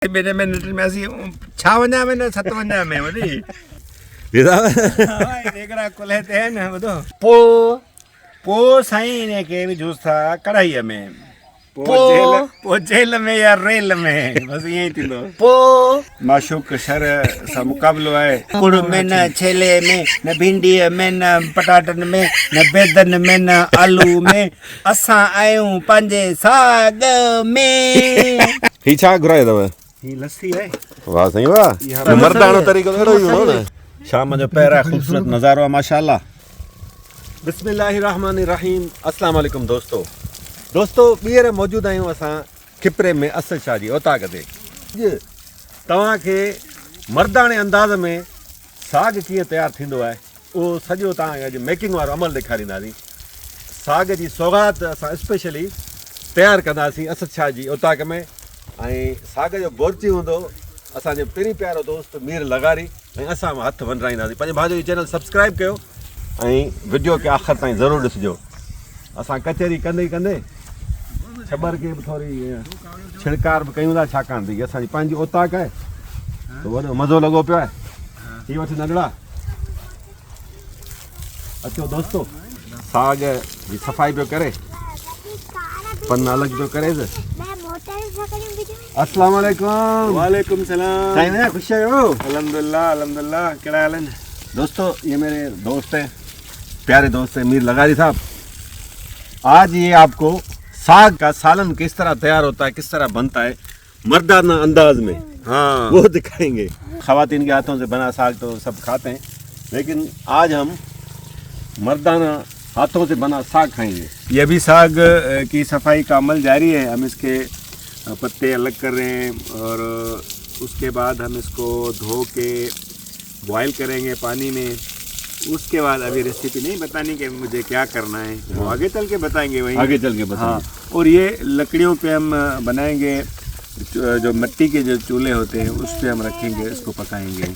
मेरे में नट में असी छावना में न सतवना में वडी देख रहा कुले ते है न बदो पो साईं ने के भी जूसा कढ़ाई में पो जेल में या रेल में बस यही थी लो पो माशूक शर सा मुकाबलो है कुड़ में न छेले में न भिंडी में न पटाटन में न बेदन में न आलू में असा आयूं पंजे साग में ही छा घुराए अथव ही लस्सी है वाह साईं वाह मर्दाणो तरीक़ो अहिड़ो ई हूंदो न शाम जो पहिरां ख़ूबसूरत नज़ारो आहे माशाअल्लाह। बिस्मिल्लाहिर्रहमानिर्रहीम अस्सलाम वालेकुम दोस्तों ॿीहर मौजूदु आहियूं असां खिपरे में असद शाह जी ओताक ते अॼु तव्हांखे मर्दाणे अंदाज़ में साग कीअं तयारु थींदो आहे उहो सॼो तव्हांखे अॼु मेकिंग वारो अमल ॾेखारींदासीं। साग जी सौगात असां स्पेशली तयारु कंदासीं असद शाह जी ओताक में। ऐं साग जो बोरची हूंदो असांजो पहिरीं प्यारो दोस्त मीर लगारी ऐं असां हथु वंडराईंदासीं। पंहिंजे भाउ जो चैनल सब्सक्राइब कयो ऐं वीडियो खे आख़िर ताईं ज़रूरु ॾिसिजो। असां कचहरी कंदे कंदे छबर खे बि थोरी छिड़कार बि कयूं था छाकाणि त हीअ असांजी पंहिंजी ओताक आहे त वॾो मज़ो लॻो पियो आहे। हीअ वठी नंढड़ा अचो दोस्तो साग जी सफ़ाई पियो करे पन अलॻि पियो करे अस्सलाम वालेकुम। वालेकुम सलाम। साईं भैया खुश आहियो? अल्हम्दुलिल्लाह अल्हम्दुलिल्लाह। कहिड़ा हाल आहिनि दोस्तों? ये मेरे दोस्त हैं, प्यारे दोस्त हैं मीर लगारी साहब। आज ये आपको साग का सालन किस तरह तैयार होता है, किस तरह बनता है मर्दाना अंदाज में, हाँ वो दिखाएंगे। ख़वातीन के हाथों से बना साग तो सब खाते हैं, लेकिन आज हम मर्दाना हाथों से बना साग खाएंगे। ये भी साग की सफाई का अमल जारी है। हम इसके पत्ते अलग कर रहे हैं और उसके बाद हम इसको धो के बॉयल करेंगे पानी में। उसके बाद अभी रेसिपी नहीं बतानी कि मुझे क्या करना है, वो आगे चल के बताएंगे। वहीं आगे चल के बताएंगे। हाँ, और ये लकड़ियों पे हम बनाएंगे, जो मिट्टी के जो चूल्हे होते हैं उस पे हम रखेंगे, इसको पकाएंगे।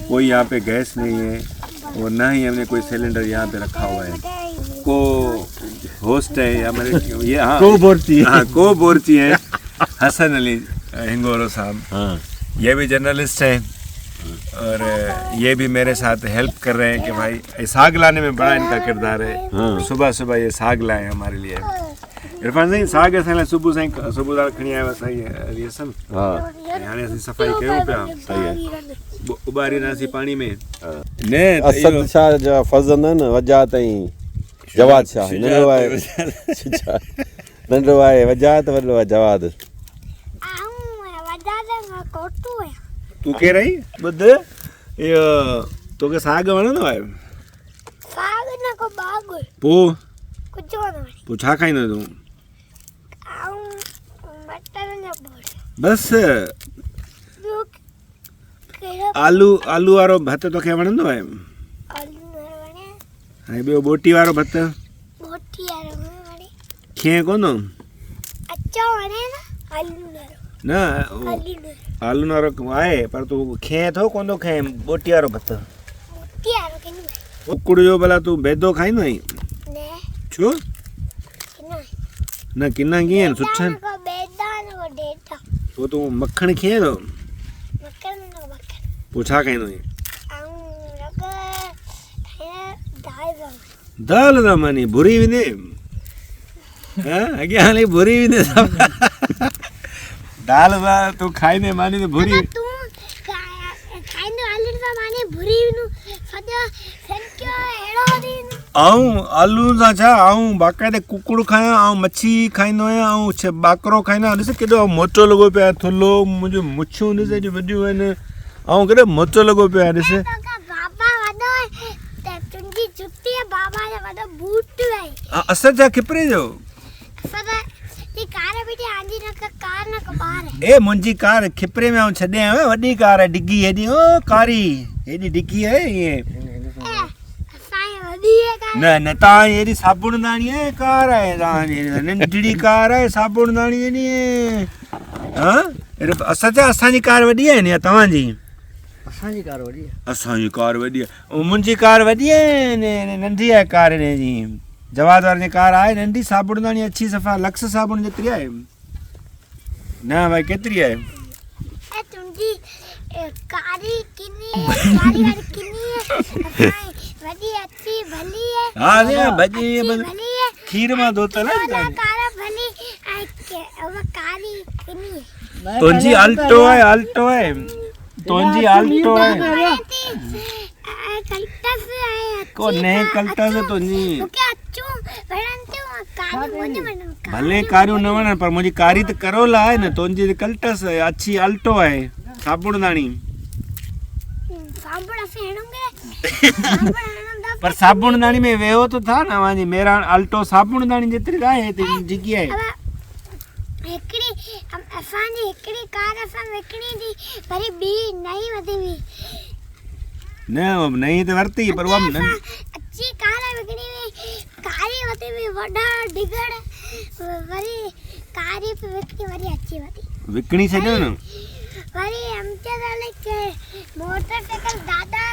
कोई यहाँ पे गैस नहीं है और ना ही हमने कोई सिलेंडर यहाँ पे रखा हुआ है। को होस्ट है हमारे ये, हाँ को बोरची है हसन अली हिंगोरो साहब। हाँ, ये भी जर्नलिस्ट हैं और ये भी मेरे साथ हेल्प कर रहे हैं कि भाई साग लाने में बड़ा इनका किरदार है। हाँ। सुबह सुबह ये साग लाए हमारे लिए। इरफान साईं साग असां लाइ सुबुह खणी आयो असां हसन। हाँ, हाणे असीं सफ़ाई कयूं पिया। सही है। उॿारींदासीं पाणी में ने असद शाह जा फज़न आहिनि वजात ऐं जवाद शाह। नंढो आहे नंढो आहे वजात, वॾो आहे जवाद। तूं केरु आई ॿुध, इहो तोखे साग वणंदो आहे? साग न को बाग पोइ कुछ वणंदो आहे। पोइ छा खाईंदो तूं? मटर न बोल बस ॿियो कहिड़ो आलू वारो भत तोखे वणंदो आहे? आलू न वणे। ऐं ॿियो बोटी वारो भत? बोटी वारो न वणे। खे कोन अचो वणे न आलू न आलू वारो आहे, पर तूं खे थो कोन थो खाए बोटी वारो भत? बोटी वारो किन कुकुड़ जो भला तूं बेदो खाईंदो आहीं? ने छो किन न किना कीअं सुठा आहिनि? को बेदा न को डेटा पोइ तूं मखण कीअं थो? मक्खन न मक्खन पोइ छा खाईंदो आहीं? रग खाए दाल त मानी भुरी वेंदे अॻियां हली भुरी वेंदे दाल तूं खाईंदे मानी त भुरी तू खाइंदो आलू सां माने भुरी नु सॼो संक्यो एड़ो दिन आऊं आलू सां छा आऊं बाक़ाइदे कुकुड़ खायां, आऊं मच्छी खाईंदो आहियां, आऊं ॿाकरो खाईंदो आहियां। ॾिस केॾो मोटो लॻो पियो आहे, थुल्हो मुंहिंजो मुछूं ॾिस एॾियूं वॾियूं आहिनि, ऐं केॾो मोटो लॻो पियो आहे। ॾिस बाबा वॾो त तुंहिंजी जुती बाबा जो वॾो बूट आहे। असद जा खिपरे जो सदा ती कार बिठी आंदी न कार न कबार ए मुंहिंजी कार खिपरे में आऊं छॾे आयो। वॾी कार आहे डिगी हेॾी, ओ कारी हेॾी डिगी आहे ईअं। असांजी वॾी आहे कार न न तव्हांजी हेॾी साबुणदानी आहे कार आहे, तव्हांजी नंढड़ी कार आहे साबुणदानी हेॾी आहे। हाँ असांजी कार वॾी आहे या तव्हांजी? असांजी कार वॾी आहे। असांजी कार वॾी आहे, मुंहिंजी कार वॾी आहे, नंढी आहे कार हिन जी। जवाद वारे जी कार आहे नंढी, साबुणदानी अच्छी सफ़ा लक्स साबुण जेतिरी आहे। न भाई केतिरी आहे? तुंहिंजी कारी किनी है वॾी अच्छी भली है हाँ ये भजी भली है खीर में धोता ना कार भली वो कारी किनी है तुंहिंजी अल्टो है तुंहिंजी अल्टो है कल्टस है कोने कल्टस तुंहिंजी मूंखे अचूं वणंदियूं कारी मुंहिंजी वणनि भले कारियूं न वणनि पर मुंहिंजी कारी त करोला आहे न तुंहिंजी त कल्टस आहे अच्छी अल्टो आहे साबुणदाणी साबुण असीं हणूंगे पर साबुणदाणी में वेहो तो था न वञी मेरा अल्टो साबुणदाणी जेतिरी आहे हेतिरी जिगी आहे हिकिड़ी असांजी हिकिड़ी कार असां विकिणी थी वरी ॿी नई वधी हुई न नहीं तो वरती पर वो अच्छी कार विकिणी हुई कारी वधी हुई वॾा डिगड़ वरी कारी पे विकिणी वरी अच्छी वधी विकणी छॾियो न वरी आमच्या झाले की मोटरसाइकिल दादा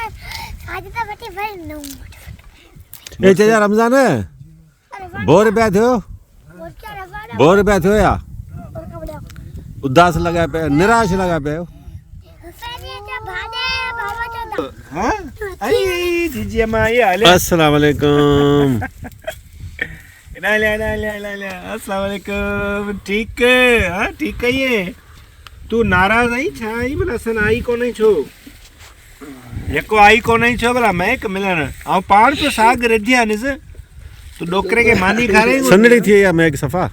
आज तो वठी वरी नऊ मोटरसाइकिल ए चेजा रमजान बोर पिया थियो बोर पिया थियो या उदास लगा पे निराश लगा पे हां अरे जीजी अम्मा ये हाले अस्सलाम वालेकुम ले अस्सलाम वालेकुम ठीक है हां ठीक है ये तू नाराज आई छा आई भला सन आई कोने छो एको आई कोने छो भला मैक मिलन आ पाण पे साग रजिया निस तू डोकरे के मानी खा रहे सनड़ी थी या मैक सफा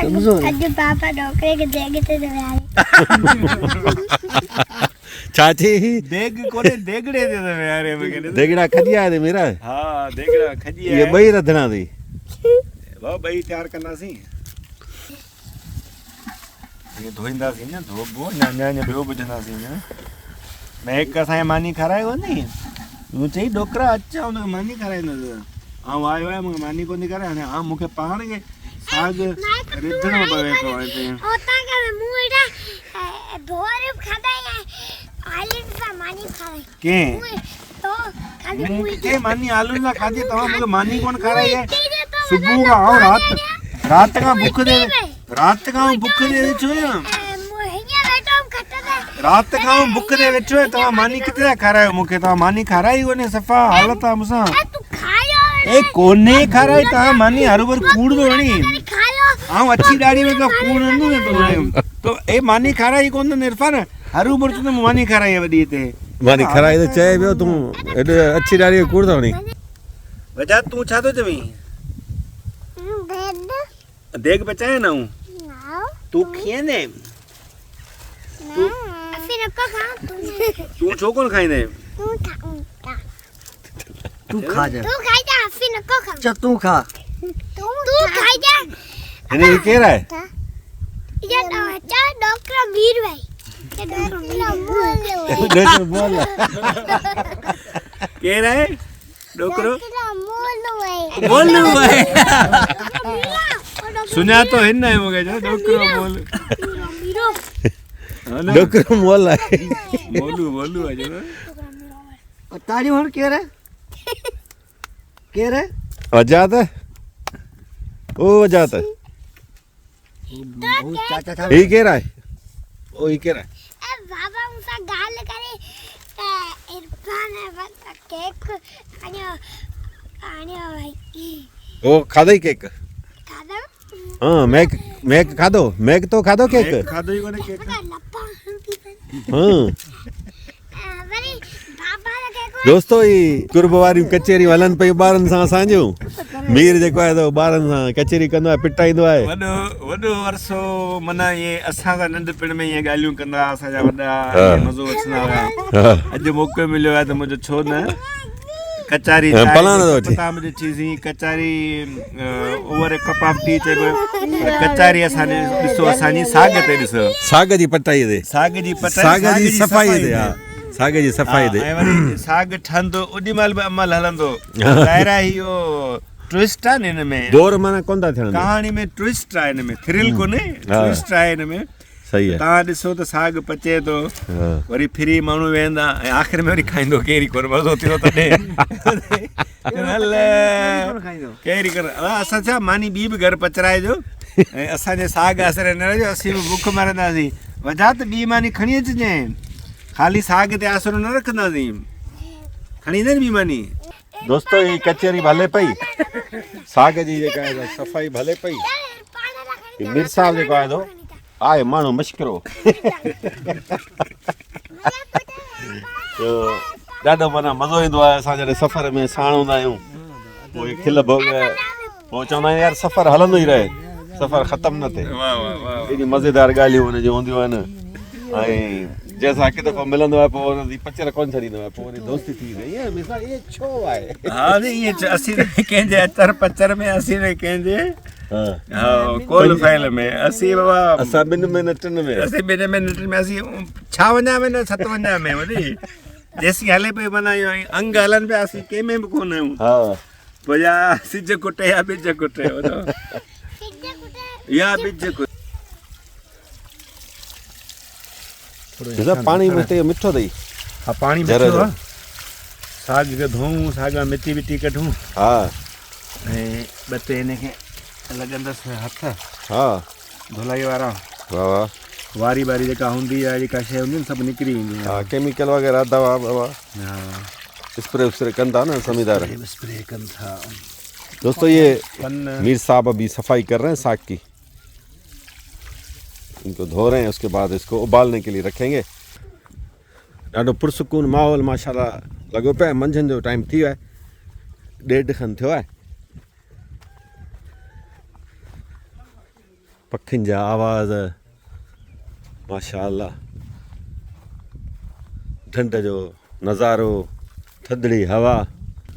अज पापा डोकरे के देग ते दे चाची देग कोने देगड़े दे दे यार मैं देगड़ा खजिया दे मेरा हां देगड़ा खजिया ये बई रधना दी वो बई तैयार करना सी ये धोइंदा सी न धोबो न्या बियो बुझना सी न मैं एक असां मानी खारायो नी तू चई डोकरा अच्छा उन मानी खाराय न आ आयो है मूंखे मानी कोनी करे हाणे आ मूंखे पाण के साग रिधणो पवे तो हिते होता के मुएडा भोर खादा है आलिन सा मानी खाए के तो खाली मुई के मानी आलू ना खादी तवा मूंखे मानी कोन खाराय है सुबह का और रात का भूख दे छो रात का भूख दे वेठो है तवा मानी कितरा खारायो मूंखे तवा मानी खाराई कोने सफा हालत आ मुसा ए कोने खाराई ता मानी हरबर कूड़ दो नी हां अच्छी दाढ़ी में तो कूड़ न तो ए मानी खाराई कोन इरफान हरबर तो मानी खाराई वडी ते मानी खराई तो चाहे बियो तू एडे अच्छी दाढ़ी कूड़ दो नी वजह तू छा तो जमी देख बचाए ना तू खिए ने तू असी नको खा तू छो कोन खाई दे तू खा जा तू खाई जा असी नको खा अच्छा तू खा तू खाई जा इने केरा है ये डॉक्टर मीर भाई ये डॉक्टर बोल के रहे डोकरो मोलू भाई सुना तो है ना मुके जो डोकरो बोल डॉक्टर बोल है बोलू है जो और ताड़ी हण के रे वजात ओ वजात चाचा था ही केरा है ओ ही केरा ए बाबा मुसा गाल करे इरफान है केक आने भाई ओ खादई केक खादा हां मैक खादो मैक तो खादो केक खादो ही कोने केक लपा हां वरी बाबा रा केक दोस्तों ई कुर्बवारी कचेरी वलन पई बारन सा सांजो मीर जेको आहे तो बारन सा कचेरी कंदो आहे पिटाईंदो आहे वडो वर्षो मना ये असा का नंढपिण में ये गालियूं कंदा असा जा वडा मजो अचना अज मौको मिलियो आहे त मुझे छो न कचारी पता मुझे चीज़ी कचारी over a cup of tea चेबो कचारी असाने दिसो असानी साग ते दिसो साग जी पटाई दे साग जी सफाई दे हां साग जी सफाई दे ऐ वरी साग ठंदो ओडीमल बि अमल हलंदो ज़ाहिरा हियो ट्विस्ट आहे इन में बोर माना कोन था थियण कहानी में ट्विस्ट आहे इन में थ्रिल कोने ट्विस्ट आहे इन में सही है तव्हां ॾिसो त साग पचे थो वरी फ्री माण्हू वेंदा ऐं आख़िर में वरी खाईंदो केरी कोन मज़ो थियो तॾहिं केरी कोन असां छा मानी ॿी बि घर पचराइजो ऐं असांजे साग असर न रहियो असीं बि बुख मरंदासीं वजह त ॿी मानी खणी अचिजे ख़ाली साग ते आसरो न रखंदासीं खणी ईंदा ॿी मानी दोस्तों ये कचहरी भले पई साग जी जेका आहे सफ़ाई भले पई मीर साहब जेको आहे थो आहे माण्हू मश्किरो तो ॾाढो माना मज़ो ईंदो आहे असां जॾहिं सफ़र में साण हूंदा आहियूं पोइ खिल पोइ चवंदा आहियूं यार सफ़र हलंदो ई रहे सफ़र ख़तमु न थिए एॾी मज़ेदार ॻाल्हियूं हुन जूं हूंदियूं आहिनि ऐं जंहिंसां हिकु दफ़ो मिलंदो आहे पोइ हुनजी पचर कोन छॾींदो आहे पोइ वरी दोस्ती थी वई ईअं मिसाल इहे छो आहे हा ईअं असीं कंहिंजे अचर पचर में असीं न कंहिंजे कोल फाइल में असीं बाबा असां ॿिनि मिनटनि में असीं ॿिनि मिनटनि में असीं छा वञा में न सत वञा में वरी जेसीं हले पई माना अंग हलनि पिया असीं कंहिंमें बि कोन आहियूं हा पोइ या सिज कुटे या ॿिज कुटे या ॿिज कुटे पाणी में ते मिठो अथई हा पाणी मिठो आहे साग खे धोऊं साग में मिटी विटी कढूं हा ऐं ॿ टे हिनखे लॻंदसि हथ हा धुलाई वारा वाह वाह वारी वारी जेका हूंदी आहे जेका शइ हूंदी आहिनि सभु निकिरी ईंदियूं हा केमिकल वग़ैरह दवा ववा हा स्प्रे उस्प्रे कंदा ना जमींदार स्प्रे कनि था दोस्तों ये पन मीर साहब अभी सफाई कर रहे हैं साग की इनको धो रहे हैं उसके बाद इसको उबालने के लिए रखेंगे ॾाढो पुरसुकून माहौल माशाल्लाह लॻो पियो आहे मंझंदि जो टाइम थी वियो आहे 1:30 खनि थियो आहे पखियुनि जा आवाज़ माशाल्लाह ढंढ जो नज़ारो थधड़ी हवा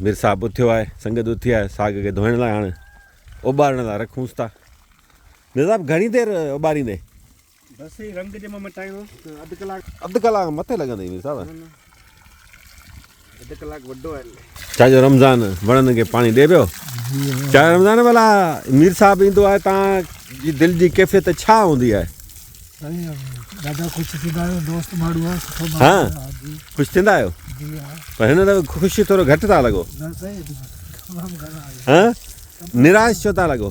मीर साहब उथियो आहे संगत उथी आहे साग खे धोइण लाइ हाणे उॿारण लाइ रखूंसि था मीर साहब घणी देरि उॿारींदे बसि रंग जे में मटाइणो अधु कलाक मथे लॻंदी मीर साहब अधु कलाकु वॾो आहे छाजो रमज़ान वणनि खे पाणी ॾे पियो छा रमज़ान भला मीर साहब ईंदो आहे तव्हांजी दिलि जी कैफ़ियत छा हूंदी आहे ॾाढा ख़ुशि थींदा आहियूं दोस्त माण्हू आहे सुठो हा ख़ुशि थींदा आहियो पर हिन दफ़े ख़ुशी थोरो घटि था लॻो हाँ निराश छो था लॻो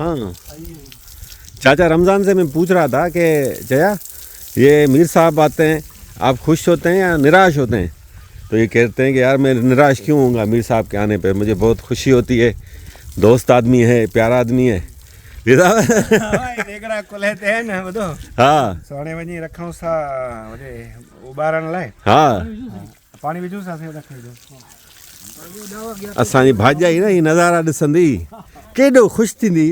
हाँ चाचा रमज़ान से मैं पूछ रहा था कि जया ये मीर साहब आते हैं आप खुश होते हैं या निराश होते हैं तो ये कहते हैं कि यार मैं निराश क्यों होऊंगा मीर साहब के आने पे मुझे बहुत खुशी होती है दोस्त आदमी है प्यारा आदमी है हाँ सोने वञी रखूं सा उॿारण लाइ हाँ पाणी विझूं सा असांजी भाॼाई न हीअ नज़ारा ॾिसंदी केॾो ख़ुशि थींदी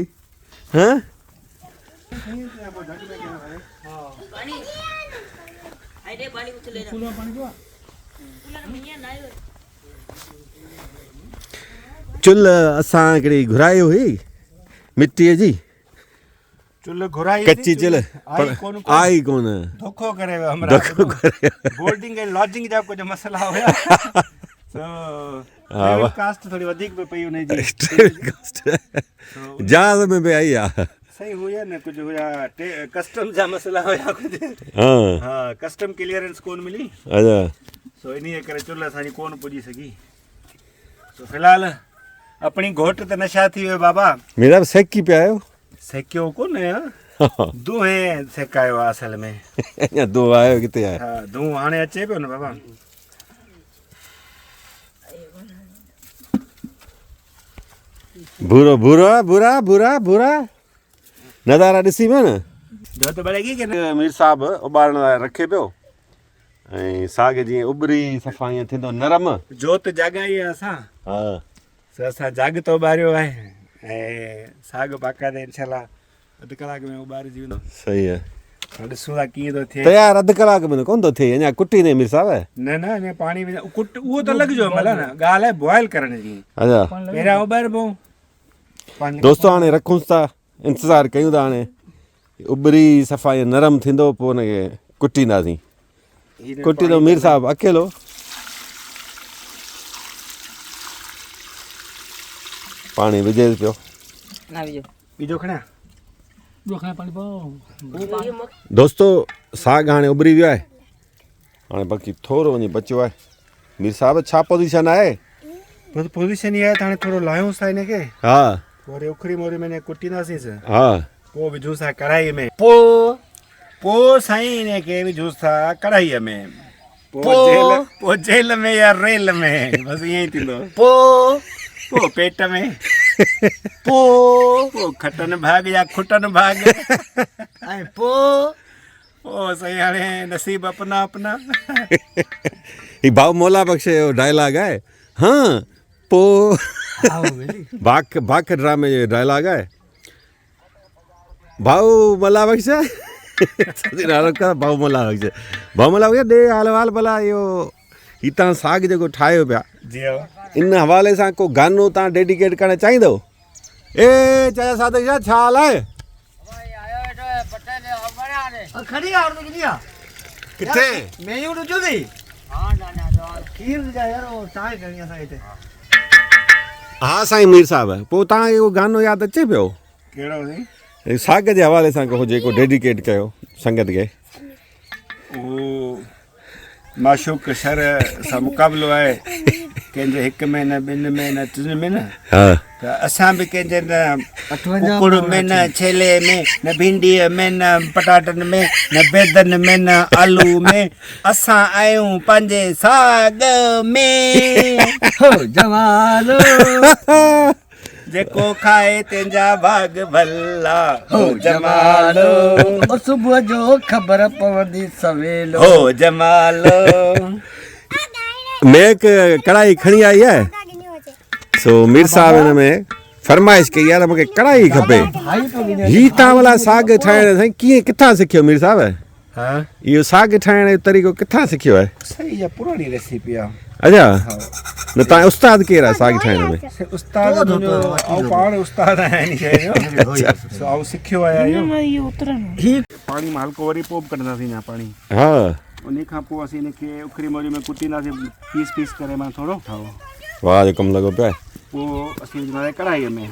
हाँ चुल्ह असां हिकिड़ी घुराई हुई मिट्टीअ जी चुल्ह घुराई कच्ची चुल्ह पर आई कोन धोखो करे हमरा बोर्डिंग ऐं लॉजिंग जा कुछ मसला हुया तो कास्ट थोड़ी वधीक पे पई उन जी जहाज में भी आई आहे सही हुया न कुछ हुया कस्टम जा मसला हुया कुछ हाँ हाँ कस्टम क्लियरेंस कोन मिली अच्छा सो इन्हीअ करे चुल्ह असांजी कोन पुॼी सघी सो फ़िलहाल अपनी घोट त नशा थी वियो बाबा मेरा सेकी पिया आहियो सेकियो कोन दूंहें सेकायो आहे असल में अञा दूं आयो किथे आहे हा दूं हाणे अचे पियो न बाबा भूरो भूरो भूरा भूरा भूरा नज़ारा ॾिसी पियो न जो त बड़ेगी के मीर साहब उॿारण लाइ रखे पियो ऐं साग जीअं उॿरी सफ़ा ईअं थींदो नरम जोत जाॻाई आहे असां हा सो असां जाग तो उॿारियो आहे ऐं साग बाक़ाइदा इनशाला अधु कलाक में उॿारिजी वेंदो सही आहे ॾिसूं था कीअं थो थिए तयार अधु कलाक में कोन थो थिए अञा कुटी न मीर साहब न न अञा पाणी विझा कुट उहो त लॻिजो भला न ॻाल्हि आहे बॉइल करण जी अच्छा पहिरियां उॿारिबो दोस्तो हाणे रखूंसि था इंतज़ारु कयूं था हाणे उॿरी सफ़ा ईअं नरम थींदो पोइ हुनखे कुटींदासीं कुटींदो मीर साहब अकेलो पाणी विझे पियो ॿिजो खणा दोस्तो साग हाणे उॿरी वियो आहे हाणे बाक़ी थोरो वञी बचियो आहे मीर साहब छा पोज़ीशन आहे पोज़ीशन इहा आहे त हाणे थोरो लाहियूंसि था हिनखे हा वरी उखड़ी मोरी में कुटींदासीं हा पोइ विझूं था कढ़ाई में पोइ साईं इन खे विझूं था कढ़ाईअ में पोइ पोइ जेल में या रेल में बसि ईअं ई थींदो पोइ पेट में पोइ खटनि भाग या खुटनि भाग ऐं पोइ साईं हाणे नसीब अपना अपना ही भाऊ मोला बख्श जो डायलॉग आहे हाँ पोइ बाक ड्रामे जो डायलॉग आहे भाऊ मला बख्श भाऊ मला बख्श ॾे हाल भला इहो ही तव्हां साग जेको ठाहियो पिया जी इन हवाले सां को गानो तव्हां डेडिकेट करणु चाहींदव ए चया सादक छा छा हाल आहे खड़ी आ और किनी आ किथे मेन्यू तो जो दी खीर जा यार वो चाय करनी असां हिते हा साईं मीर साहब पोइ तव्हांखे उहो गानो यादि अचे पियो कहिड़ो साईं साग जे हवाले सां को हुजे को डेडिकेट कयो संगत खे उहो माशूक शर सां मुक़ाबिलो आहे कंहिंजे हिक में न ॿिनि में न टिनि में न हा त असां बि कंहिंजे न कुकुड़ में न छेले में न भिंडीअ में न पटाटनि में न बेदनि में न आलू में असां आहियूं पंहिंजे साग में हो जवालो जेको खाए तंहिंजा भाग भला हो जमालो सुबुह जो ख़बर पवंदी सवेलो हो जमालो मैं एक कढ़ाई खणी आई है सो मीर साहब हिन में फरमाइश कई आहे त मूंखे कढ़ाई खपे ही तव्हां वाला साग ठाहिण साईं कीअं किथां सिखियो मीर साहब हा इहो साग ठाहिण जो तरीक़ो किथां सिखियो आहे सही आहे पुराणी रेसिपी आहे अच्छा न तव्हां उस्ताद केरु आहे साग ठाहिण में उस्ताद ऐं पाण उस्ताद आहिनि शइ जो सिखियो आहियां इहो पाणी में हल्को वरी पोइ कढंदासीं अञा पाणी हा उन खां पोइ असीं हिनखे उखरी मोरी में कुटींदासीं पीस पीस करे मां थोरो ठाहो वाह जो कमु लॻो पियो आहे पोइ असीं विझंदासीं कढ़ाईअ में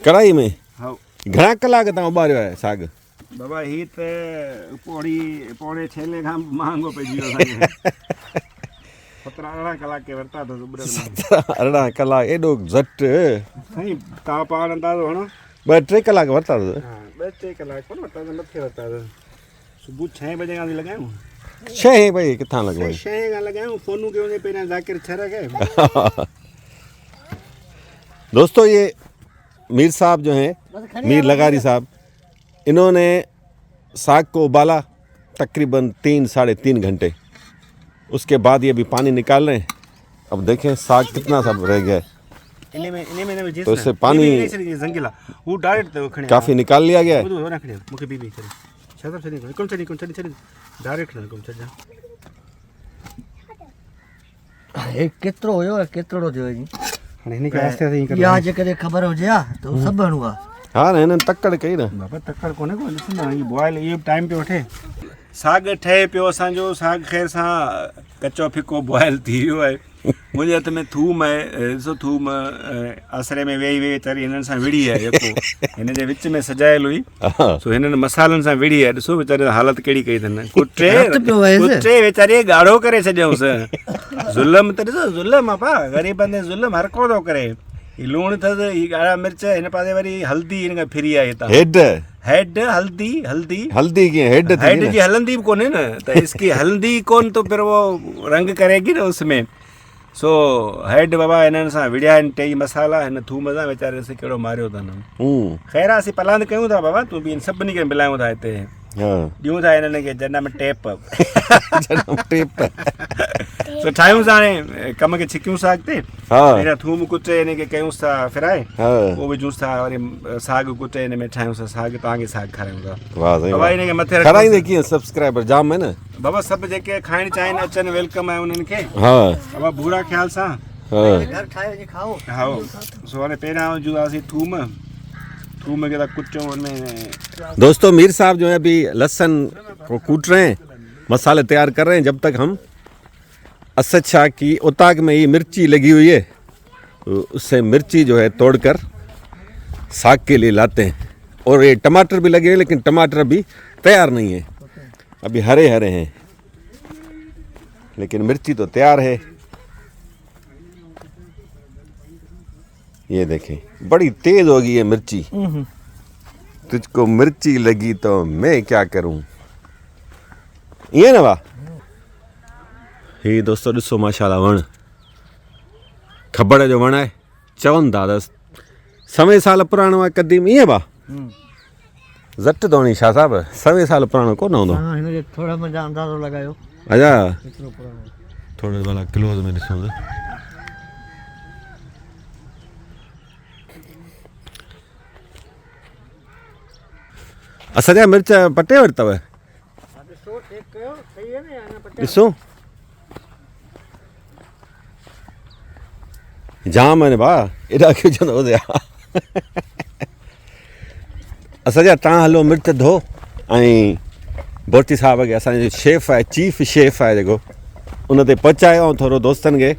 कढ़ाई में हा घणा कलाक तव्हां उॿारियो आहे साग बाबा हीअ त पौणे छेले खां महांगो पइजी वियो असांखे 17-18 कलाक के वरिता अथसि उॿरण में 18 कलाक एॾो झटि साईं तव्हां पाण अंदाज़ो हणो 2-3 कलाक वरिता अथव हा 2-3 कलाक कोन वरिता अथसि मथे वरिता अथसि सुबुह 6 बजे खां लॻायूं 6 बजे किथां लॻो 6 खां लॻायूं फ़ोनूं कयूं पहिरियां ज़ाकिर छर खे दोस्तों ये मीर साहब जो हैं मीर लगारी साहब इन्होंने साग को उबाला तकरीबन 3-3.5 घंटे उसके बाद ये भी पानी निकाल रहे हैं अब देखें साग कितना सब रह गया है तो इससे पानी काफ़ी निकाल लिया गया हे केतिरो हुयो केतिरो थियो जी हाणे हिनखे आस्ते आस्ते ईअं या जेकॾहिं ख़बर हुजे हा त सभु हणूं आहे हाँ न हिननि तकड़ कई न बाबा तकड़ कोन्हे को ॾिसंदा हीअ बॉइल इहो टाइम पियो वठे साग ठहे पियो असांजो साग ख़ैर सां कचो फिको बॉइल थी वियो आहे मुंहिंजे हथ में थूम आहे ॾिसो थूम आसिरे में वेही वेही हिननि सां विड़ी आहे जेको हिन जे विच में सजायल हुई सो हिननि मसालनि सां विड़ी आहे ॾिसो वीचारे हालत कहिड़ी कई अथनि कुटे वीचारे ॻाढ़ो करे छॾियऊंसि ज़ुल्म त ॾिसो ज़ुल्म आहे पा ग़रीबनि ते ज़ुल्म हर को थो करे हीअ लूणु अथसि हीअ ॻाढ़ा मिर्च हिन पासे वरी हल्दी हिन खां फिरी आहे हितां हेड हल्दी कीअं हेड जी हलंदी बि कोन्हे न त इसकी हलंदी कोन तो फिर वो रंग करेगी न उसमें सो हेड बाबा हिननि सां विड़िया आहिनि टई मसाला हिन थूम सां वीचारे से कहिड़ो मारियो अथनि ख़ैर असीं पलांद कयूं था बाबा तूं बि सभिनी खे मिलायूं था हिते ॾियूं था हिननि खे जनम टेप सो ठाहियूं था हाणे कम खे छिकियूं साग ते पहिरियां थूम कुटे हिन खे कयूंसि था फिराए पोइ विझूंसि था वरी साग कुटे हिन में ठाहियूं था साग तव्हांखे साग खारायूं था बाबा हिन खे मथे खाराईंदे कीअं सब्सक्राइबर जाम आहे न बाबा सभु जेके खाइण चाहिनि अचनि वेलकम आहे उन्हनि खे बाबा पूरा ख़्याल सां घर ठाहे खाओ हा सो हाणे पहिरियां विझूंदासीं थूम के साथ कुचों उनमें दोस्तों मीर साहब जो है अभी लहसुन को कूट रहे हैं मसाले तैयार कर रहे हैं जब तक हम असद शाह की उताक में ये मिर्ची लगी हुई है तो उससे मिर्ची जो है तोड़कर साग के लिए लाते हैं और ये टमाटर भी लगे हैं लेकिन टमाटर अभी तैयार नहीं है अभी हरे हरे हैं लेकिन मिर्ची तो तैयार है ये देखें बड़ी तेज होगी ये मिर्ची तुझको मिर्ची लगी तो मैं क्या करूं ये ना वाह ही दोस्तों ॾिसो माशाल्लाह वण खबड़ जो वण आहे चवनि था त 100 साल पुराणो आहे क़दीम ईअं बा झट धोणी शाह साहब 100 साल पुराणो कोन हूंदो हाँ हिनजो थोड़ा मुंहिंजा अंदाज़ो लॻायो अच्छा एतिरो पुराणो थोरो भला क्लोज़ में ॾिसूं त असांजा मिर्च पटे वरितव ॾिसो चेक कयो सही आहे न या न पटे ॾिसो जाम आहिनि भाउ एॾा खिचंदो हुया असांजा तव्हां हलो मिर्च धो ऐं बोरती साहिब खे असांजो शेफ आहे चीफ शेफ आहे जेको उन ते पहुचायो ऐं थोरो दोस्तनि खे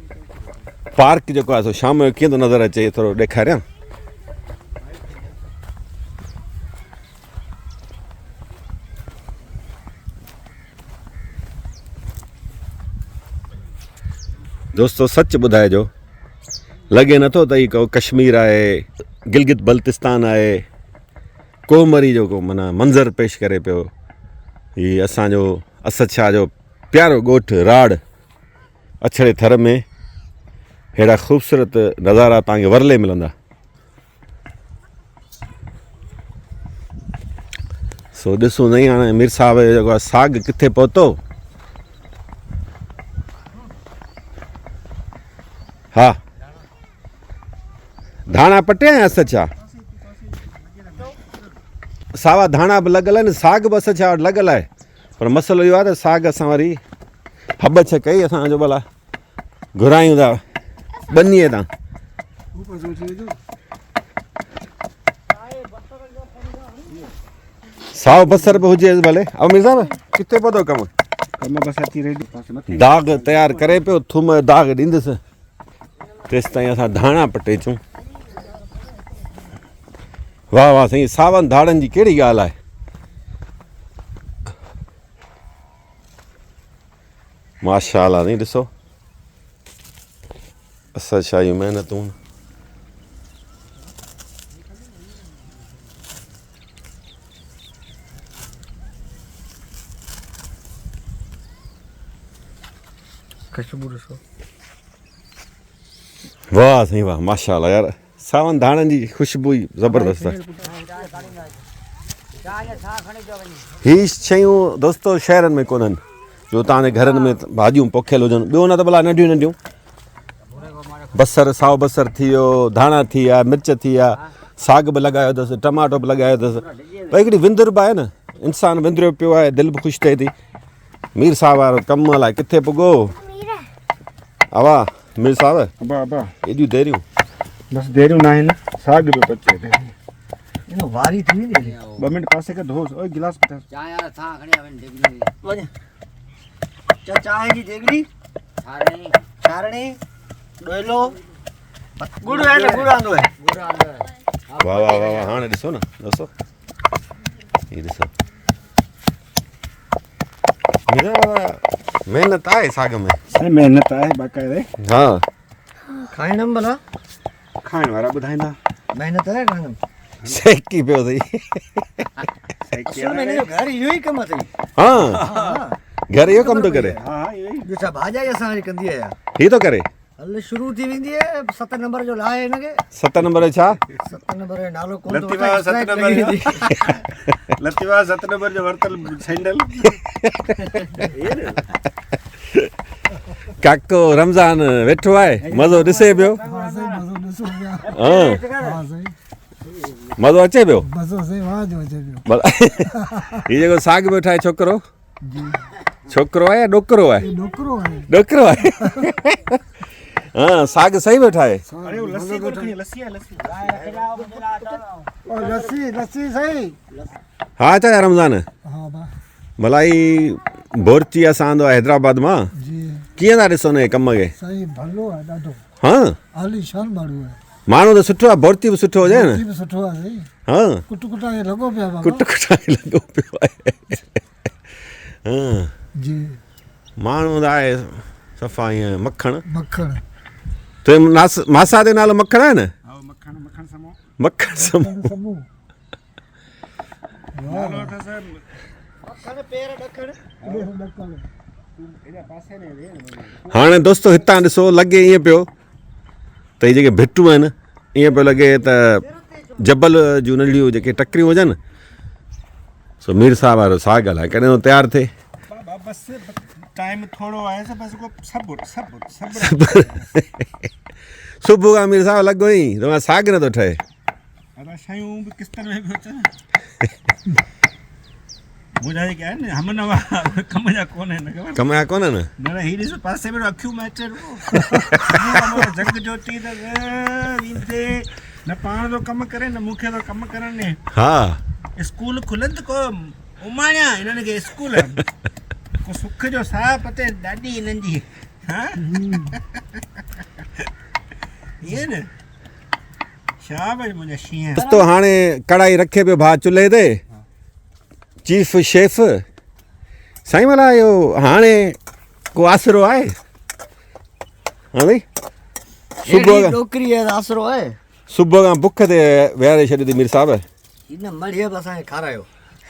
पार्क जेको आहे सो शाम जो कीअं थो नज़र अचे थोरो ॾेखारियां दोस्तो सच ॿुधाइजो लॻे नथो त को कश्मीर आहे गिलगित बल्तिस्तान आहे कोमरी जो को माना मंज़र पेश करे पियो हीउ असांजो असद शाह जो प्यारो ॻोठु राड़ अछड़े थर में अहिड़ा ख़ूबसूरत नज़ारा तव्हांखे वरले मिलंदा सो ॾिसूं नहीं हाणे मीर साहब जो जेको आहे साग किथे पहुतो हा धाणा पटिया आहिनि असद शाह सावा धाणा बि लॻल आहिनि साग बि असद शाह वटि लॻल आहे पर मसइलो इहो आहे त साग असां वरी हब छ कई असांजो भला घुरायूं था ॿनीअ तां साओ बसर बि हुजे भले ऐं मीर साहिब किथे पहुतो कमु कम बस अची रेडी दाग तयारु करे पियो थूम जो दाग ॾींदुसि तेसि ताईं असां धाणा पटे अचूं वाह वाह साईं सावनि धाड़नि जी कहिड़ी ॻाल्हि आहे माशाअल्लाह नहीं ॾिसो असद शाह जी महिनतूं खुशबू ॾिसो वाह साईं वाह माशाअल्लाह यार सावनि धाणनि जी ख़ुशबू ई ज़बरदस्त आहे ही शयूं दोस्तो शहरनि में कोन्हनि जो तव्हांजे घरनि में भाॼियूं पोखियल हुजनि ॿियो न त भला नंढियूं नंढियूं बसर साओ बसर थी वियो धाणा थी विया मिर्च थी विया साग बि लॻायो अथसि टमाटो बि लॻायो अथसि भई हिकिड़ी विंदुर बि आहे न इंसानु विंदुरियो पियो आहे दिलि बि ख़ुशि थिए थी मीर साहब वारो कमु अलाए किथे पुॻो आवा मीर साहब बा बा एॾियूं देरियूं बस देरियूं न आहिनि साग बि पचे थे इनो वारी थी वेंदी 2 मिंट पासे का धोस ओए गिलास पता चाय यार था खड़ी आवन डिगरी वञ चांहि जी देगड़ी थारे चारणी ॾोइलो गुड़ आहे न गुड़ आंदो आहे बुरा अंदर वाह वाह वाह वाह हाणे ॾिसो न दोस्तो हीअ ॾिसो महिनत आहे साग में सही मेहनत आहे बाक़ाइदे हा खाइणम भला खाइण वारा ॿुधाईंदा महिनत आहे खाइणम सेकी पियो अथई असल में हिनजो घर इहो ई कमु अथई हा घर इहो कमु थो करे हा इहो ई ॿियो छा भाॼाई असां वरी कंदी आहे हीअ थो करे हल शुरू थी वेंदी आहे 7 नंबर जो लाहे हिनखे 7 नंबर जो छा 7 नंबर जो नालो कोन थो लतीवा वठां, 7 strike नंबर लॻी जो वेंदी। लतीवा 7 नंबर जो वरतल सैंडल काको रमज़ान वेठो आहे मज़ो ॾिसे पियो हा मज़ो अचे पियो भला हीअ जेको साग पियो ठाहे छोकिरो छोकिरो आहे या ॾोकिरो आहे ॾोकिरो आहे हा साग सही पियो ठाहे अरे वो लस्सी को खणी लस्सी आहे लस्सी लस्सी सही हा चाचा रमज़ान भला ही बोरची असां आंदो आहे हैदराबाद मां कीअं था ॾिसो न कम खे सही भलो आहे ॾाढो हा आलीशान माण्हू आहे माण्हू त सुठो आहे बोरती बि सुठो हुजे न बि सुठो आहे सही हा कुट कुटा खे लॻो पियो आहे बाबा कुट कुटा लॻो पियो आहे हा जी माण्हू त आहे सफ़ा ईअं मखण मखण तो मासा ते नालो मखण आहे न आओ मक्खन मक्खन समो मखण समूह समूह नालो अथसि अखण पेर ॾखण एॾा पासे में वेह न हाणे दोस्तो हितां ॾिसो लॻे ईअं पियो त इहे जेके भिटूं आहिनि ईअं पियो लॻे त जबल जूं नंढियूं जेके टकरियूं हुजनि सो मीर साहिब वारो साग आहे कॾहिं तयारु थिए बाबा बस टाइम थोड़ो आहे बस को सब्र सुबुह खां मीर साहिब लॻो ई तव्हां साग नथो ठहे अदा शयूं बि किस्तनि में बि अचनि मुंहिंजा जेके आहिनि न हम नवा कम जा कोन आहिनि ख़बर कमाया कोन न न हीअ ॾिस पासे में अखियूं में अचे जग जोती त ईंदे न पाण थो कमु करे न मूंखे थो कमु करणु ॾे हा स्कूल खुलनि त को उमाणिया हिननि खे स्कूल को सुख जो साह पते ॾाढी हिननि जी हा ईअं न छा भई मुंहिंजा शींहं दोस्तो हाणे कढ़ाई रखे पियो भाउ चुल्हे ते चीफ शेफ साईं भला इहो हाणे को आसिरो आहे हा भई सुबुह खां नौकिरी आहे आसरो आहे सुबुह खां बुख ते विहारे छॾियो मीर साहिब हिन मड़ीअ बि असांखे खारायो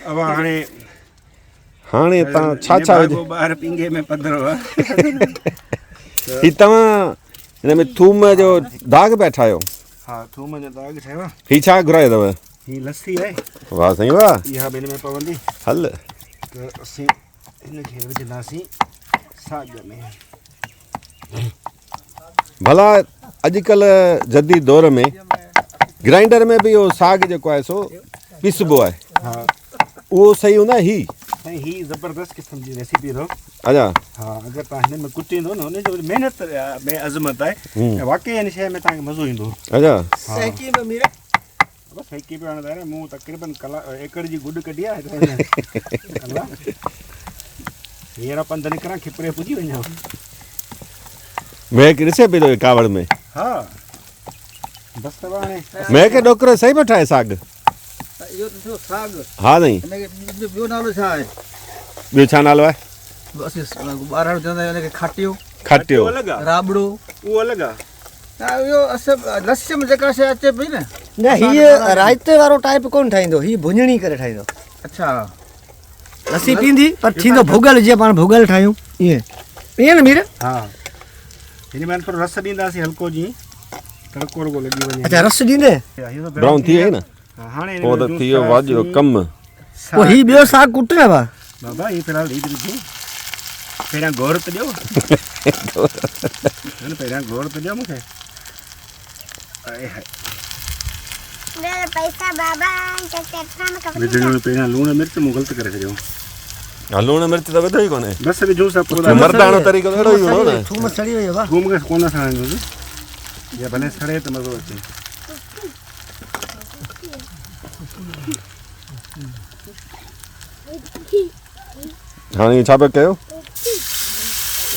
अब हाणे हाणे तव्हां छा विझो ॿार पिंगे में पधरो आहे ही तव्हां हिन में थूम जो दाग पिया ठाहियो हा थूम जो दाग ठहियो आहे ही छा घुरायो अथव हीअ लस्सी आहे वाह साईं वाह इहा बि हिन में पवंदी हल त असीं हिनखे विझंदासीं साग में भला अॼुकल्ह जदीद दौर में ग्राइंडर में बि इहो साग जेको आहे सो पीसबो आहे हा उहो सही हूंदो आहे ही ऐं हीअ ज़बरदस्त क़िस्म जी रेसिपी अथव अच्छा हा अगरि तव्हां हिन में कुटींदो न हुनजो महिनत में अज़मत आहे ऐं वाक़ई हिन शइ में तव्हांखे मज़ो ईंदो अच्छा सैकी में मीर बसि हिकु बि हाणे दादा मूं तक़रीबन एकड़ जी गुॾ कढी आहे हींअर पंधु निकिरां खिपरे पुॼी वञा महक ॾिसे पियो थो कावड़ में हा बसि त हाणे महक ॾोकरो सही पियो ठाहे साग इहो त थियो साग हा साईं हिनखे ॿियो नालो छा आहे ॿियो छा नालो आहे बसि ॿारहं चवंदा आहियूं हुनखे खाटियो खटियो अलॻि आहे राबड़ो उहो अलॻि आहे हा इहो लस्सीअ में जेका शइ अचे पई न न हीअ रायते वारो टाइप कोन ठाहींदो हीअ भुञणी करे ठाहींदो अच्छा लस्सी पींदी पर थींदो भुॻल जीअं पाण भुॻल ठाहियूं ईअं ईअं न मीर हा हिन में थोरो रस ॾींदासीं हल्को जीअं तड़को रुॻो लॻी वञे अच्छा रस ॾींदे ब्राउन थी वई न हाणे पोइ त थी वियो वाजिबो कमु पोइ हीअ ॿियो साग कुट न बा बाबा हीअ फ़िलहालु हीअ ॾिजो पहिरियां गौर त ॾियो न पहिरियां गौर त ॾियो मूंखे आए हाय मेरे पैसा बाबा चटरा में कपड़े विझण में पहिरियां लूणु मिर्च मूं ग़लति करे छॾियो हा लूणु मिर्च त विधो ई कोन्हे बसि विझूं सभु पोइ मर्दाणो तरीक़ो अहिड़ो ई हूंदो न थूम सड़ी वई बा थूम खे कोन सड़ाईंदुसि या भले सड़े त मज़ो अचे हाणे इहो छा पिया कयो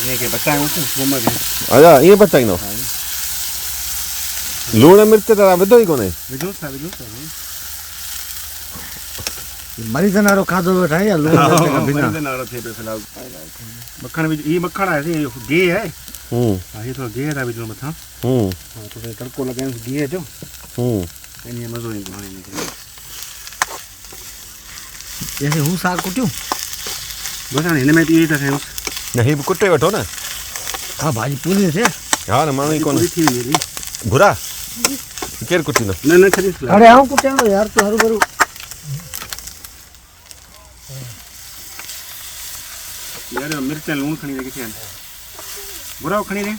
हिनखे बचायूंसि थूम खे अच्छा ईअं पचाईंदो लूणु मिर्च त तव्हां विधो ई कोन्हे विझूं था मरीज़नि वारो खाधो पियो ठाहे या लूणु बिना नारो थिए पियो फ़िलहालु मखण विझ हीअ मखण आहे इहो गिहु आहे हा हीअ थोरो गिहु था विझूं मथां हा थोरो तड़को लॻायूंसि गिहु जो इन में मज़ो ईंदो हाणे हिनखे जैसे हू साग कुटियूं बसि हाणे हिन में इहो ई था कयूंसि न हीअ बि कुटे वठो न हा भाॼी पूरी थिए हा न माण्हू ई कोन्हे थी वई हेॾी घुरा केरु कुटींदो न छॾी अरे आऊं कुटियां यार तूं हरू भरू यार मिर्च लूणु खणी दे किथे आहिनि घुराओ खणी दे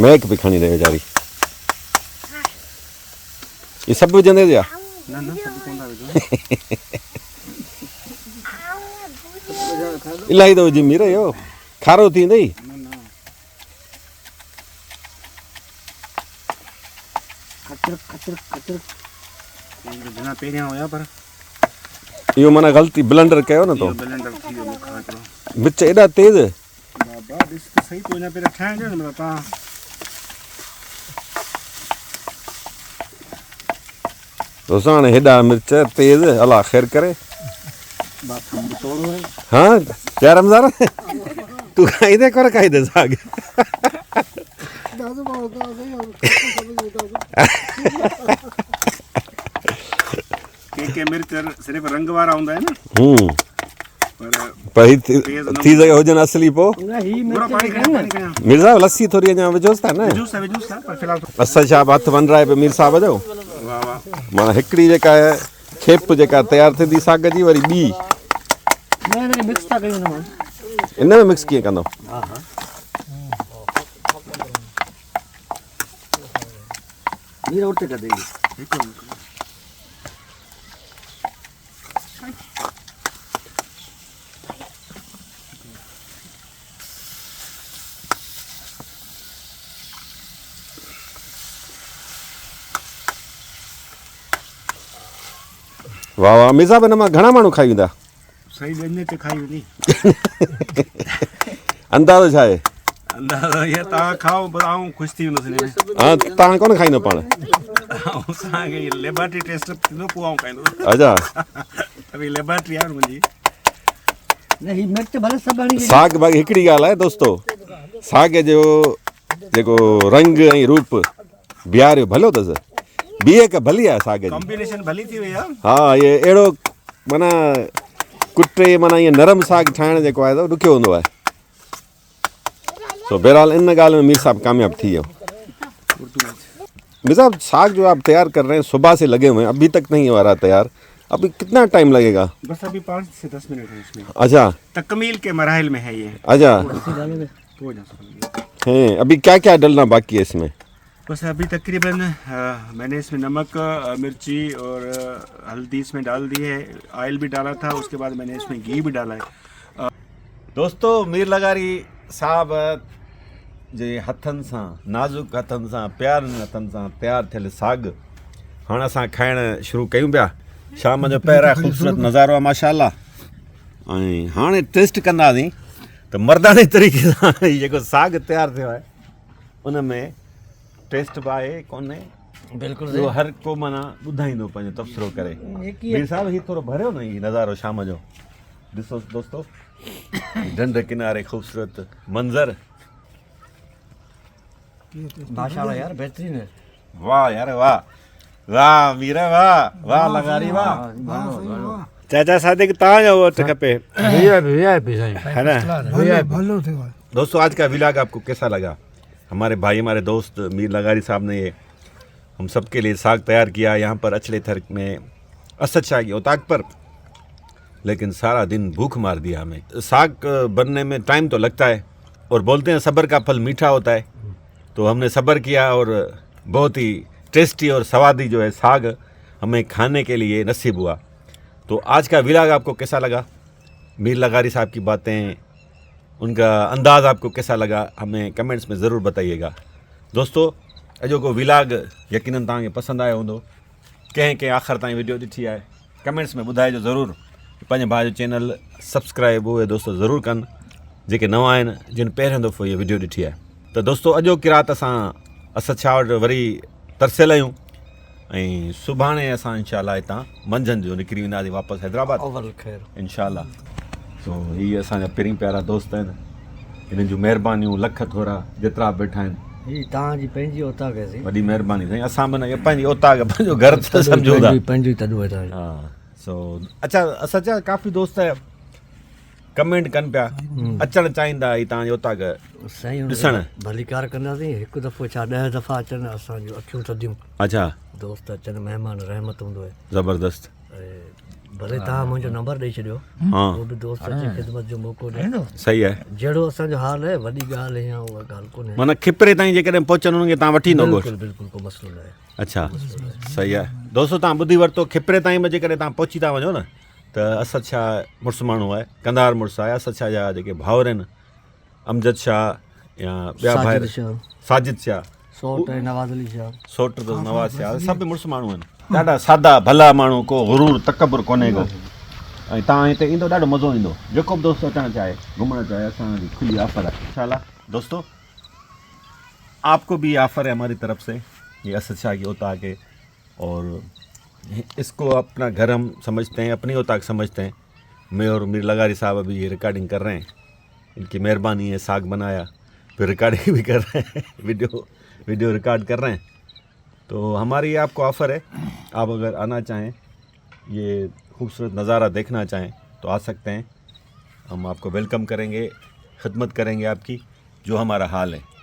महक बि खणी रहे वीचारी ये सभु विझंदे छा न सभु कोन था विझो इलाही थो विझी मीर इहो खारो थींदई जना पहिरियां हुया पर इहो माना ग़लती ब्लेंडर कयो न तो ब्लेंडर थी वियो मूंखां हिकिड़ो मिर्च एॾा तेज़ बाबा ॾिस त सही थो वञा पहिरियां ठाहिण ॾियो न तव्हां दोस्तों हाणे हेॾा मिर्च तेज़ अलाह ख़ैर करे बाथरूम बि तोड़ो आहे हाँ क्या रमज़ान तू खाईंदे कोन खाईंदे साग दादू बाबा मिक्सचर सिर्फ रंग वारा हुंदा है ना पर पर थी सघे हुजनि असली पोइ पूरा पानी खणा मिर्ज़ा लस्सी थोरी अञा विझोसि था न जूस पर फिलहाल असद छा हथ वनराए पियो मीर साहिब जो वाह वाह माना हिकिड़ी जेका आहे खेप जेका तयारु थींदी साग जी वरी ॿी न मिक्स था कयूं न इन में मिक्स कीअं कंदो मीर उठते कर देंगे वाह वाह मीर साहिब हिन मां घणा माण्हू खाई वेंदा सही ॾिने ते खाई वञी अंदाज़ो छा आहे अंदाज़ो ये तव्हां खाओ पर आऊं ख़ुशि थी वेंदुसि हिन में हा तव्हां कोन खाईंदो पाण असांखे लेबोरेटरी टेस्ट थींदो पोइ आऊं खाईंदुसि अच्छा अभी लेबोरेटरी आहे मुंहिंजी न ही मिर्च भले सभु हणी साग बाक़ी हिकिड़ी ॻाल्हि आहे दोस्तो साग जो जेको रंग ऐं रूप बिहारियो भलो अथसि बीहे का भली आहे साग जी कॉम्बिनेशन भली थी वई आहे हा ये अहिड़ो माना कुटे माना ईअं नरम साग ठाहिण जेको आहे त ॾुखियो हूंदो आहे तो बहरहाल इन ॻाल्हि में मीर साहब कामयाब थी वियो मीर साहब साग जो आप तैयार कर रहे हैं सुबह से लगे हुए हैं अभी तक नहीं हो रहा तैयार अभी कितना टाइम लगेगा बस अभी 5 से 10 मिनट है इसमें अच्छा तकमील के मराहिल में है ये अच्छा हो जा सकता हैं अभी क्या क्या डलना बाकी है इसमें बस अभी तकरीबन मैंने इसमें नमक मिर्ची और हल्दी इसमें डाल दी है ऑयल भी डाला था उसके बाद मैंने इसमें घी भी डाला है दोस्तों मीर लगारी साहब जे हथनि सां नाज़ुक हथनि सां प्यारनि हथनि सां तयारु थियल साग हाणे असां खाइणु शुरू कयूं पिया शाम जो पहिरियां ख़ूबसूरत नज़ारो आहे माशाअल्लाह ऐं हाणे टेस्ट कंदासीं त मर्दाने तरीक़े सां हीउ जेको साग तयारु थियो आहे उन में टेस्ट बि आहे कोन्हे बिल्कुलु इहो हर को माना ॿुधाईंदो पंहिंजो तबसरो करे मीर साहिब हीउ थोरो भरियो न हीउ नज़ारो शाम जो ॾिसो दोस्तो ढंढ किनारे ख़ूबसूरत मंज़र माशाल्लाह यार बेहतरीन है वाह यार वाह वाह मीर वाह वाह लगारी वाह चाचा सादिक तव्हांजो वोट खपे है ना भलो थियो आहे दोस्तों आज का व्लॉग आपको कैसा लगा हमारे भाई हमारे दोस्त मीर लगारी साहब ने ये हम सब के लिए साग तैयार किया यहाँ पर अचले थर में असद शाह की औताक पर लेकिन सारा दिन भूख मार दिया हमें साग बनने में टाइम तो लगता है और बोलते हैं सब्र का फल मीठा होता है तो हमने सब्र किया और बहुत ही टेस्टी और स्वादी जो है साग हमें खाने के लिए नसीब हुआ तो आज का व्लॉग आपको कैसा लगा मीर लगारी साहब की बातें उनका अंदाज़ आपको कैसा लगा हमें कमेंट्स में ज़रूर बताइएगा दोस्तों अॼो को व्लॉग यकीनन तव्हांखे पसंदि आयो हूंदो कंहिं आख़िर ताईं वीडियो ॾिठी आहे कमेंट्स में ॿुधाइजो ज़रूरु पंहिंजे भाउ जो चैनल सब्सक्राइब उहे दोस्तो ज़रूरु कनि जेके नवां आहिनि जिन पहिरियों दफ़ो इहा वीडियो ॾिठी आहे त दोस्तो अॼो की राति असां असद शाह वटि वरी तरसियल आहियूं ऐं सुभाणे असां इंशाअल्लाह हितां मंझंदि जो निकिरी वेंदासीं वापसि हैदराबाद अवल ख़ैर इंशाअल्लाह सो हीअ असांजा पहिरीं प्यारा दोस्त आहिनि हिननि जूं महिरबानियूं लख थोरा जेतिरा वेठा आहिनि ही तव्हांजी पंहिंजी औताक आहे वॾी महिरबानी साईं असां बि न पंहिंजी औताक पंहिंजो घर त सम्झूं था पंहिंजी तॾहिं आहे हा सो अच्छा असां छा काफ़ी दोस्त कमेंट कनि पिया अचणु चाहींदा ही तव्हांजी औताक साईं ॾिसण भली कार कंदासीं हिकु दफ़ो छा 10 दफ़ा अचनि असांजूं अखियूं थधियूं अच्छा दोस्त अचनि महिमान रहमत हूंदो आहे ज़बरदस्त भले तव्हां मुंहिंजो नंबर ॾेई छॾियो हाँ उहो बि दोस्त अचे ख़िदमत जो मौक़ो ॾे सही आहे जहिड़ो असांजो हाल आहे वॾी ॻाल्हि आहे या उहा ॻाल्हि कोन्हे माना खिपरे ताईं जेकॾहिं पहुचनि हुनखे तव्हां वठी ईंदो गोश्त बिल्कुलु बिल्कुलु को मसइलो न आहे अच्छा सही आहे दोस्तो तव्हां ॿुधी वरितो खिपरे ताईं बि जेकॾहिं तव्हां पहुची था वञो न त असद शाह मुड़ुसु माण्हू आहे कंधार मुड़ुसु आहे असद शाह जा जेके भाउर आहिनि अमजद शाह या ॿिया भाइर साजिद शाह सौट ऐं नवाज़ अली शाह सोट तो नवाज़ शाह सभु मुड़ुसु माण्हू आहिनि ॾाढा सादा भला माण्हू को गुरूर तकबुर कोन्हे को ऐं तव्हां हिते ईंदो ॾाढो मज़ो ईंदो जेको बि दोस्त अचणु चाहे घुमणु चाहे असांजी खुली ऑफर है इंशाअल्लाह दोस्तों आपको भी ऑफर है हमारी तरफ से ये असद शाह की औताक है और इसको अपना घर हम समझते हैं अपनी औताक समझते हैं मैं और मीर लगारी साहब अभी ये रिकॉर्डिंग कर रहे हैं इनकी मेहरबानी है साग बनाया फिर रिकॉर्डिंग भी कर रहे हैं वीडियो रिकॉर्ड कर रहे हैं तो हमारी आपको ऑफ़र है आप अगर आना चाहें ये खूबसूरत नज़ारा देखना चाहें तो आ सकते हैं। हम आपको वेलकम करेंगे, खिदमत करेंगे आपकी, जो हमारा हाल है।